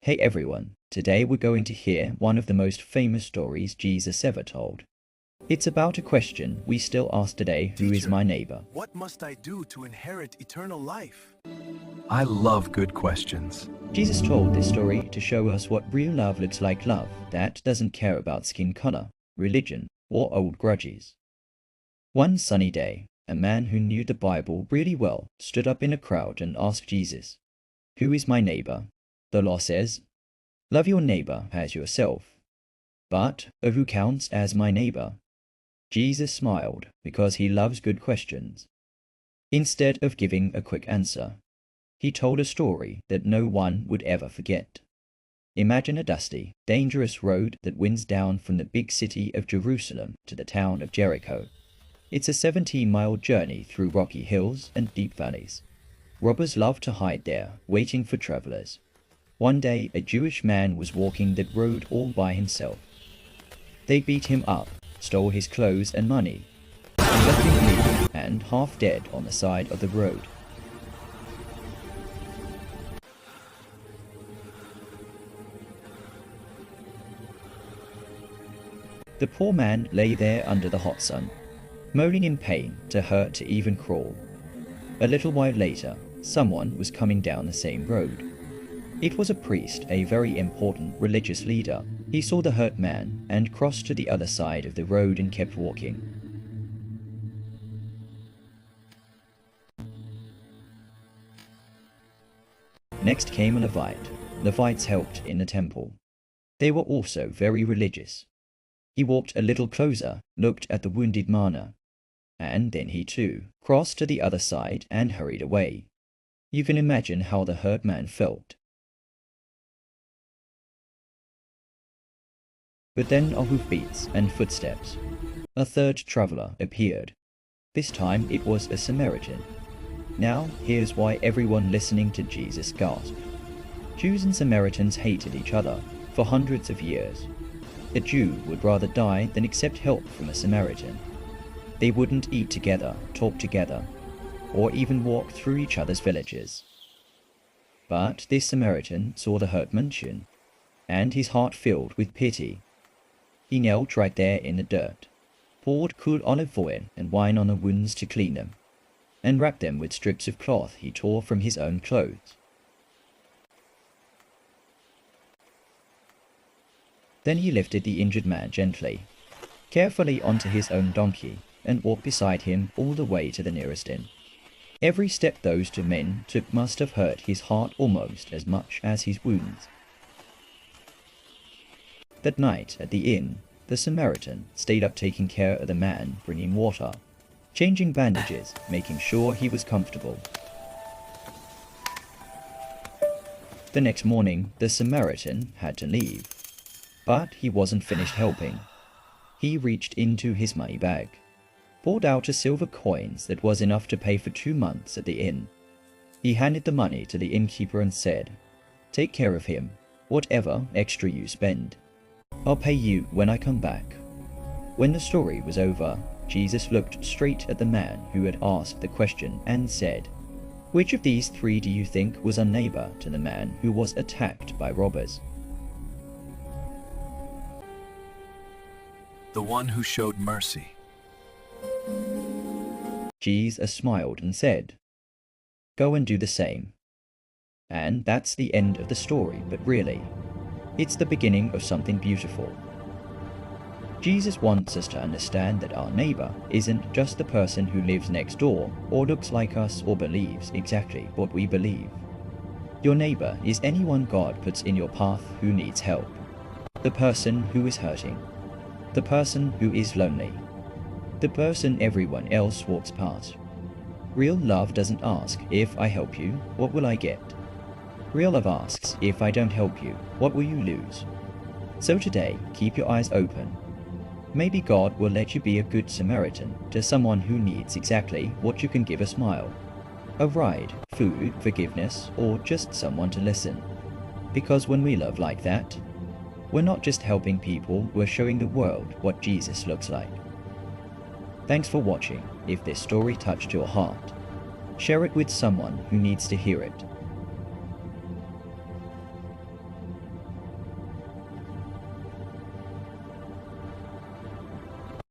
Hey everyone, today we're going to hear one of the most famous stories Jesus ever told. It's about a question we still ask today: who is my neighbor? What must I do to inherit eternal life? I love good questions. Jesus told this story to show us what real love looks like, love that doesn't care about skin color, religion, or old grudges. One sunny day, a man who knew the Bible really well stood up in a crowd and asked Jesus, "Who is my neighbor?" The law says, "Love your neighbor as yourself." But who counts as my neighbor? Jesus smiled because he loves good questions. Instead of giving a quick answer, he told a story that no one would ever forget. Imagine a dusty, dangerous road that winds down from the big city of Jerusalem to the town of Jericho. It's a 17-mile journey through rocky hills and deep valleys. Robbers love to hide there, waiting for travelers. One day, a Jewish man was walking that road all by himself. They beat him up, stole his clothes and money, and left him bleeding and half dead on the side of the road. The poor man lay there under the hot sun, moaning in pain, too hurt to even crawl. A little while later, someone was coming down the same road. It was a priest, a very important religious leader. He saw the hurt man and crossed to the other side of the road and kept walking. Next came a Levite. Levites helped in the temple. They were also very religious. He walked a little closer, looked at the wounded man, and then he too crossed to the other side and hurried away. You can imagine how the hurt man felt. But then a hoofbeats and footsteps. A third traveler appeared. This time it was a Samaritan. Now here's why everyone listening to Jesus gasped. Jews and Samaritans hated each other for hundreds of years. A Jew would rather die than accept help from a Samaritan. They wouldn't eat together, talk together, or even walk through each other's villages. But this Samaritan saw the hurt man, and his heart filled with pity. He knelt right there in the dirt, poured cool olive oil and wine on the wounds to clean them, and wrapped them with strips of cloth he tore from his own clothes. Then he lifted the injured man gently, carefully onto his own donkey, and walked beside him all the way to the nearest inn. Every step those two men took must have hurt his heart almost as much as his wounds. That night at the inn, the Samaritan stayed up taking care of the man, bringing water, changing bandages, making sure he was comfortable. The next morning, the Samaritan had to leave, but he wasn't finished helping. He reached into his money bag, pulled out a silver coins that was enough to pay for 2 months at the inn. He handed the money to the innkeeper and said, "Take care of him, whatever extra you spend. I'll pay you when I come back." When the story was over, Jesus looked straight at the man who had asked the question and said, "Which of these 3 do you think was a neighbor to the man who was attacked by robbers?" The one who showed mercy. Jesus smiled and said, "Go and do the same." And that's the end of the story, but really, it's the beginning of something beautiful. Jesus wants us to understand that our neighbor isn't just the person who lives next door or looks like us or believes exactly what we believe. Your neighbor is anyone God puts in your path who needs help. The person who is hurting. The person who is lonely. The person everyone else walks past. Real love doesn't ask, "If I help you, what will I get?" Real love asks, "If I don't help you, what will you lose?" So today, keep your eyes open. Maybe God will let you be a good Samaritan to someone who needs exactly what you can give: a smile, a ride, food, forgiveness, or just someone to listen. Because when we love like that, we're not just helping people, we're showing the world what Jesus looks like. Thanks for watching. If this story touched your heart, share it with someone who needs to hear it.